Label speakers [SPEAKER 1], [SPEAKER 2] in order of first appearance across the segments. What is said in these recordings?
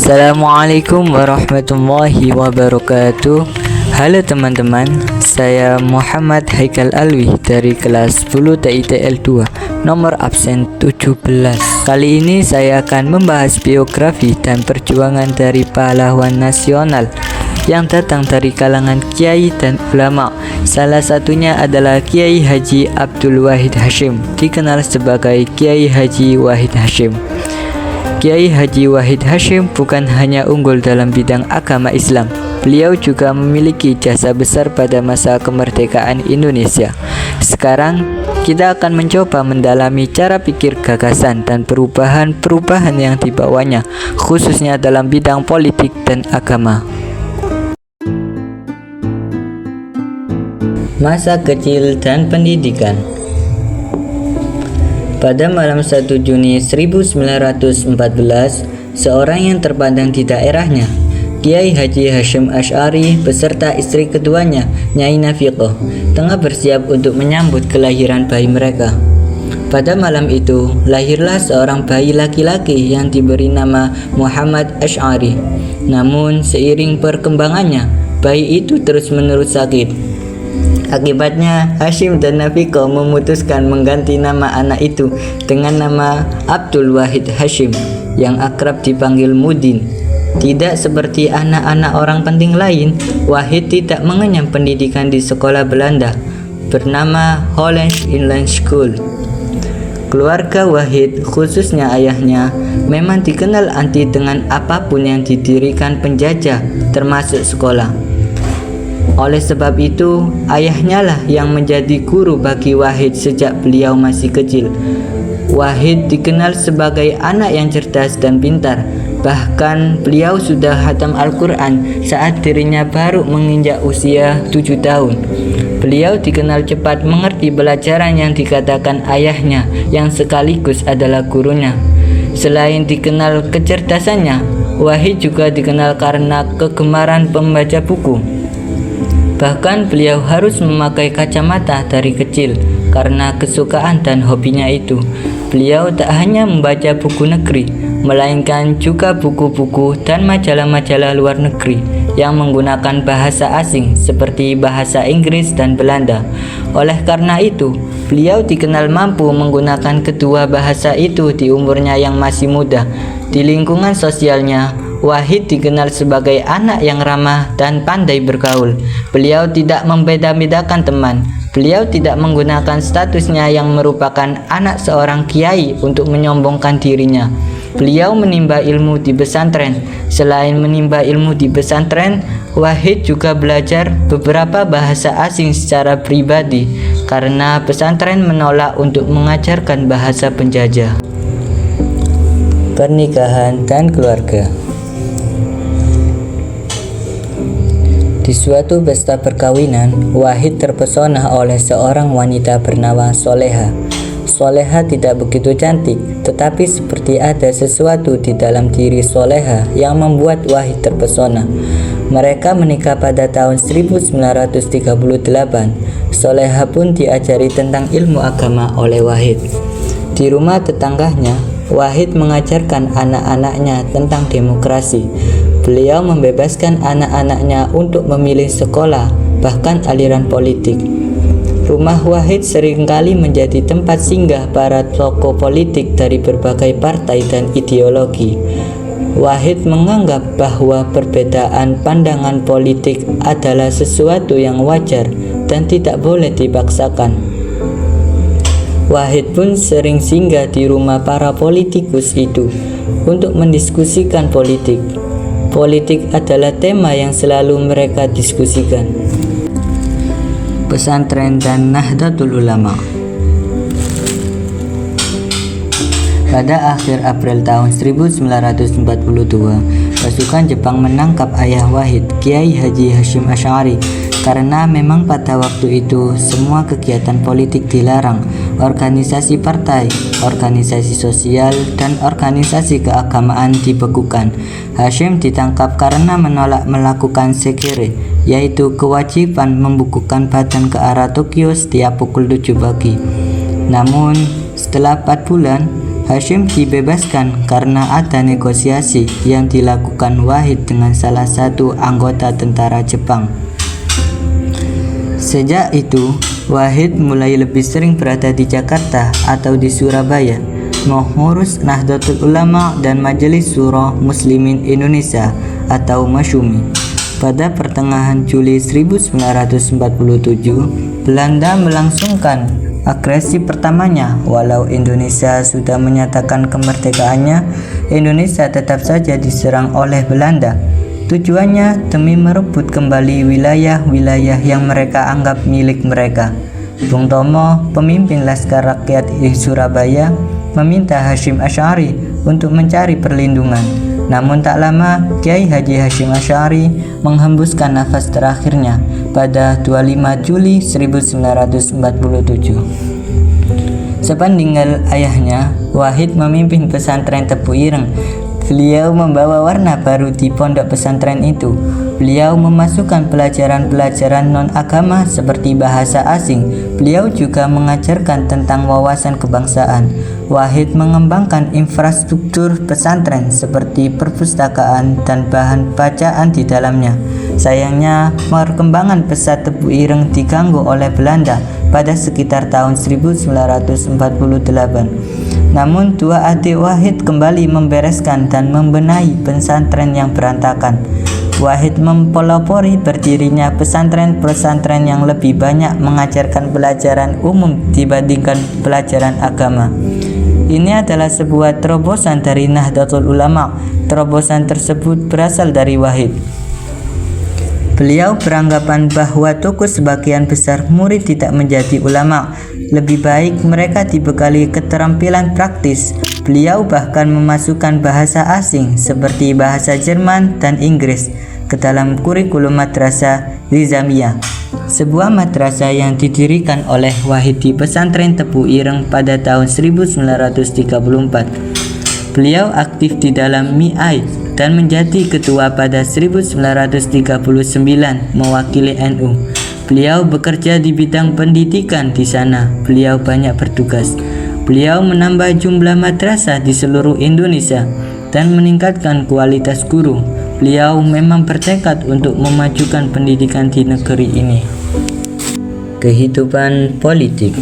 [SPEAKER 1] Assalamualaikum warahmatullahi wabarakatuh. Halo teman-teman, saya Muhammad Haikal Alwi dari kelas 10 TITL 2, nomor absen 17. Kali ini saya akan membahas biografi dan perjuangan dari pahlawan nasional yang datang dari kalangan kiai dan ulama. Salah satunya adalah Kiai Haji Abdul Wahid Hasyim, dikenal sebagai Kiai Haji Wahid Hasyim. Kiai Haji Wahid Hasyim bukan hanya unggul dalam bidang agama Islam, beliau juga memiliki jasa besar pada masa kemerdekaan Indonesia. Sekarang kita akan mencoba mendalami cara pikir, gagasan, dan perubahan-perubahan yang dibawanya, khususnya dalam bidang politik dan agama. Masa kecil dan pendidikan. Pada malam 1 Juni 1914, seorang yang terpandang di daerahnya, Kiai Haji Hasyim Asy'ari beserta istri keduanya, Nyai Nafiqah, tengah bersiap untuk menyambut kelahiran bayi mereka. Pada malam itu, lahirlah seorang bayi laki-laki yang diberi nama Muhammad Asy'ari. Namun, seiring perkembangannya, bayi itu terus-menerus sakit. Akibatnya, Hasyim dan Nafiqah memutuskan mengganti nama anak itu dengan nama Abdul Wahid Hasyim yang akrab dipanggil Mudin. Tidak seperti anak-anak orang penting lain, Wahid tidak mengenyam pendidikan di sekolah Belanda bernama Hollands Inland School. Keluarga Wahid, khususnya ayahnya, memang dikenal anti dengan apapun yang didirikan penjajah, termasuk sekolah. Oleh sebab itu, ayahnya lah yang menjadi guru bagi Wahid sejak beliau masih kecil. Wahid dikenal sebagai anak yang cerdas dan pintar. Bahkan beliau sudah khatam Al-Quran saat dirinya baru menginjak usia 7 tahun. Beliau dikenal cepat mengerti pelajaran yang dikatakan ayahnya, yang sekaligus adalah gurunya. Selain dikenal kecerdasannya, Wahid juga dikenal karena kegemaran membaca buku. Bahkan beliau harus memakai kacamata dari kecil karena kesukaan dan hobinya itu. Beliau tak hanya membaca buku negeri, melainkan juga buku-buku dan majalah-majalah luar negeri yang menggunakan bahasa asing seperti bahasa Inggris dan Belanda. Oleh karena itu, beliau dikenal mampu menggunakan kedua bahasa itu di umurnya yang masih muda. Di lingkungan sosialnya, Wahid dikenal sebagai anak yang ramah dan pandai bergaul. Beliau tidak membeda-bedakan teman. Beliau tidak menggunakan statusnya yang merupakan anak seorang kiai untuk menyombongkan dirinya. Beliau menimba ilmu di pesantren. Selain menimba ilmu di pesantren, Wahid juga belajar beberapa bahasa asing secara pribadi karena pesantren menolak untuk mengajarkan bahasa penjajah. Pernikahan dan keluarga. Di suatu pesta perkawinan, Wahid terpesona oleh seorang wanita bernama Soleha. Soleha tidak begitu cantik, tetapi seperti ada sesuatu di dalam diri Soleha yang membuat Wahid terpesona. Mereka menikah pada tahun 1938. Soleha pun diajari tentang ilmu agama oleh Wahid. Di rumah tetangganya, Wahid mengajarkan anak-anaknya tentang demokrasi. Beliau membebaskan anak-anaknya untuk memilih sekolah, bahkan aliran politik. Rumah Wahid seringkali menjadi tempat singgah para tokoh politik dari berbagai partai dan ideologi. Wahid menganggap bahwa perbedaan pandangan politik adalah sesuatu yang wajar dan tidak boleh dipaksakan. Wahid pun sering singgah di rumah para politikus itu untuk mendiskusikan politik. Politik adalah tema yang selalu mereka diskusikan. Pesantren dan Nahdlatul Ulama. Pada akhir April tahun 1942, pasukan Jepang menangkap ayah Wahid, Kiai Haji Hasyim Asy'ari, karena memang pada waktu itu semua kegiatan politik dilarang. Organisasi partai, organisasi sosial, dan organisasi keagamaan dibekukan. Hasyim ditangkap karena menolak melakukan sekere, yaitu kewajiban membukukan badan ke arah Tokyo setiap pukul 7 pagi. Namun, setelah 4 bulan, Hashim dibebaskan karena ada negosiasi yang dilakukan Wahid dengan salah satu anggota tentara Jepang. Sejak itu, Wahid mulai lebih sering berada di Jakarta atau di Surabaya, mengurus Nahdlatul Ulama dan Majelis Syuro Muslimin Indonesia atau Masyumi. Pada pertengahan Juli 1947, Belanda melangsungkan agresi pertamanya. Walau Indonesia sudah menyatakan kemerdekaannya, Indonesia tetap saja diserang oleh Belanda. Tujuannya demi merebut kembali wilayah-wilayah yang mereka anggap milik mereka. Bung Tomo, pemimpin Laskar Rakyat di Surabaya, meminta Hasyim Asy'ari untuk mencari perlindungan. Namun tak lama, Kiai Haji Hasyim Asy'ari menghembuskan nafas terakhirnya pada 25 Juli 1947. Sepeninggal ayahnya, Wahid memimpin pesantren Tebu Ireng. Beliau membawa warna baru di pondok pesantren itu. Beliau memasukkan pelajaran-pelajaran non-agama seperti bahasa asing. Beliau juga mengajarkan tentang wawasan kebangsaan. Wahid mengembangkan infrastruktur pesantren seperti perpustakaan dan bahan bacaan di dalamnya. Sayangnya, perkembangan pesat Tebu Ireng diganggu oleh Belanda pada sekitar tahun 1948. Namun dua adik Wahid kembali membereskan dan membenahi pesantren yang berantakan. Wahid mempelopori berdirinya pesantren-pesantren yang lebih banyak mengajarkan pelajaran umum dibandingkan pelajaran agama. Ini adalah sebuah terobosan dari Nahdlatul Ulama. Terobosan tersebut berasal dari Wahid. Beliau beranggapan bahwa tokoh sebagian besar murid tidak menjadi ulama. Lebih baik mereka dibekali keterampilan praktis. Beliau bahkan memasukkan bahasa asing seperti bahasa Jerman dan Inggris ke dalam kurikulum madrasah Nizamiyah, sebuah madrasah yang didirikan oleh Wahid di pesantren Tebu Ireng pada tahun 1934. Beliau aktif di dalam MIAI dan menjadi ketua pada 1939 mewakili NU. Beliau bekerja di bidang pendidikan di sana. Beliau banyak bertugas. Beliau menambah jumlah madrasah di seluruh Indonesia dan meningkatkan kualitas guru. Beliau memang bertekad untuk memajukan pendidikan di negeri ini. Kehidupan politik.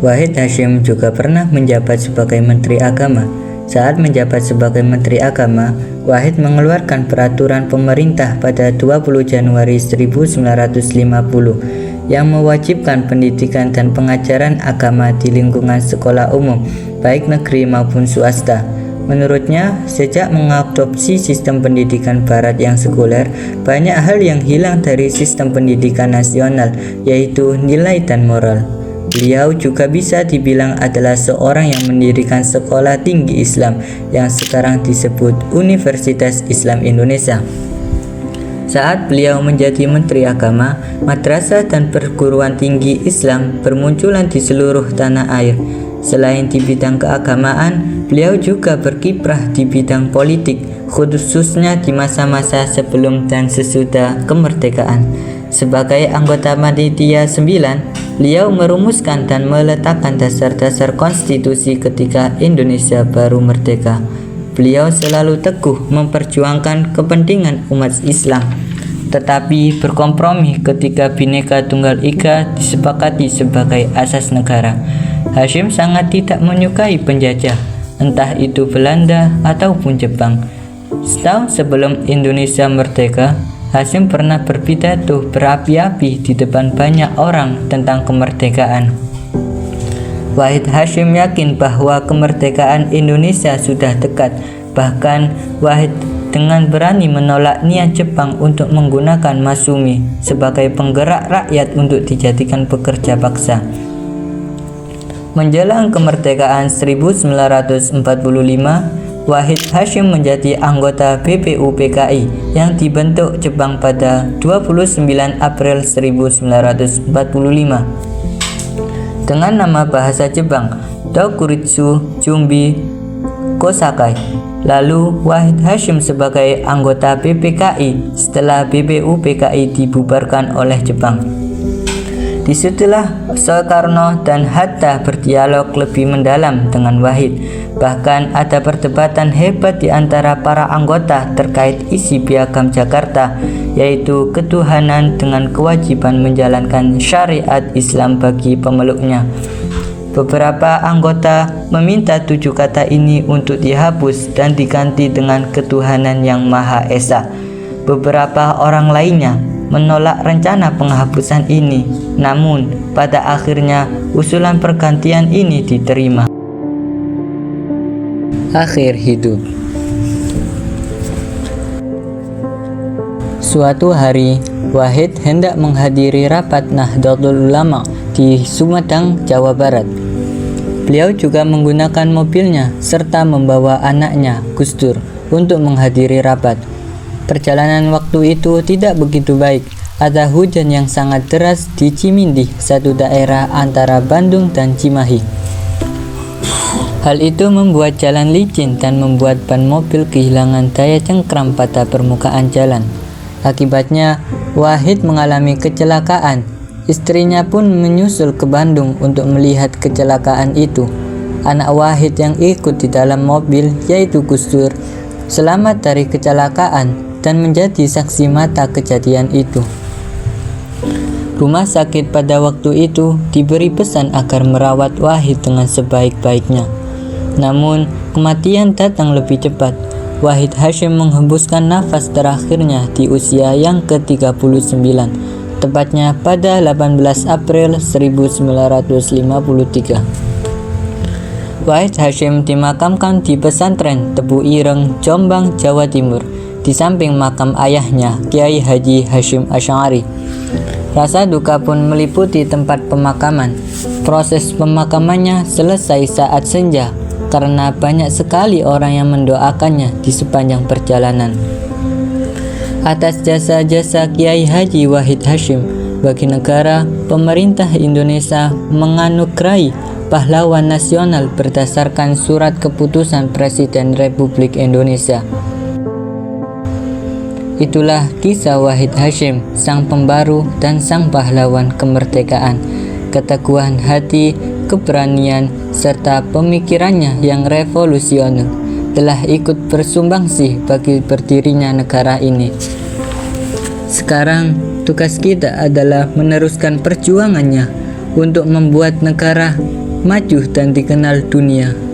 [SPEAKER 1] Wahid Hasyim juga pernah menjabat sebagai Menteri Agama. Saat menjabat sebagai Menteri Agama, Wahid mengeluarkan peraturan pemerintah pada 20 Januari 1950 yang mewajibkan pendidikan dan pengajaran agama di lingkungan sekolah umum, baik negeri maupun swasta. Menurutnya, sejak mengadopsi sistem pendidikan barat yang sekuler, banyak hal yang hilang dari sistem pendidikan nasional, yaitu nilai dan moral. Beliau juga bisa dibilang adalah seorang yang mendirikan sekolah tinggi Islam yang sekarang disebut Universitas Islam Indonesia. Saat beliau menjadi Menteri Agama, madrasah dan perguruan tinggi Islam bermunculan di seluruh tanah air. Selain di bidang keagamaan, beliau juga berkiprah di bidang politik, khususnya di masa-masa sebelum dan sesudah kemerdekaan. Sebagai anggota Panitia 9, beliau merumuskan dan meletakkan dasar-dasar konstitusi ketika Indonesia baru merdeka. Beliau selalu teguh memperjuangkan kepentingan umat Islam, tetapi berkompromi ketika Bhinneka Tunggal Ika disepakati sebagai asas negara. Hasyim sangat tidak menyukai penjajah, entah itu Belanda ataupun Jepang. Setahun sebelum Indonesia merdeka, Hasyim pernah berpidato berapi-api di depan banyak orang tentang kemerdekaan. Wahid Hasyim yakin bahwa kemerdekaan Indonesia sudah dekat. Bahkan Wahid dengan berani menolak niat Jepang untuk menggunakan Masumi sebagai penggerak rakyat untuk dijadikan pekerja paksa. Menjelang kemerdekaan 1945, Wahid Hasyim menjadi anggota BPUPKI yang dibentuk Jepang pada 29 April 1945 dengan nama bahasa Jepang Dokuritsu Jumbi Kosakai. Lalu Wahid Hasyim sebagai anggota BPKI setelah BPUPKI dibubarkan oleh Jepang. Disitulah Soekarno dan Hatta berdialog lebih mendalam dengan Wahid. Bahkan ada perdebatan hebat di antara para anggota terkait isi Piagam Jakarta, yaitu ketuhanan dengan kewajiban menjalankan syariat Islam bagi pemeluknya. Beberapa anggota meminta 7 kata ini untuk dihapus dan diganti dengan ketuhanan yang Maha Esa. Beberapa orang lainnya menolak rencana penghapusan ini, namun pada akhirnya usulan pergantian ini diterima. Akhir hidup. Suatu hari, Wahid hendak menghadiri rapat Nahdlatul Ulama di Sumedang, Jawa Barat. Beliau juga menggunakan mobilnya serta membawa anaknya, Gus Dur, untuk menghadiri rapat. Perjalanan waktu itu tidak begitu baik. Ada hujan yang sangat deras di Cimindih, satu daerah antara Bandung dan Cimahi. Hal itu membuat jalan licin dan membuat ban mobil kehilangan daya cengkram pada permukaan jalan. Akibatnya, Wahid mengalami kecelakaan. Istrinya pun menyusul ke Bandung untuk melihat kecelakaan itu. Anak Wahid yang ikut di dalam mobil, yaitu Gus Dur, selamat dari kecelakaan dan menjadi saksi mata kejadian itu. Rumah sakit pada waktu itu diberi pesan agar merawat Wahid dengan sebaik-baiknya. Namun, kematian datang lebih cepat. Wahid Hasyim menghembuskan nafas terakhirnya di usia yang ke-39, tepatnya pada 18 April 1953. Wahid Hasyim dimakamkan di pesantren Tebu Ireng, Jombang, Jawa Timur, di samping makam ayahnya, Kiai Haji Hasyim Asy'ari. Rasa duka pun meliputi tempat pemakaman. Proses pemakamannya selesai saat senja, karena banyak sekali orang yang mendoakannya di sepanjang perjalanan. Atas jasa-jasa Kiai Haji Wahid Hasyim bagi negara, pemerintah Indonesia menganugerahi pahlawan nasional berdasarkan surat keputusan Presiden Republik Indonesia. Itulah kisah Wahid Hasyim, sang pembaru dan sang pahlawan kemerdekaan. Keteguhan hati, keberanian, serta pemikirannya yang revolusioner telah ikut bersumbangsi bagi berdirinya negara ini. Sekarang, tugas kita adalah meneruskan perjuangannya untuk membuat negara maju dan dikenal dunia.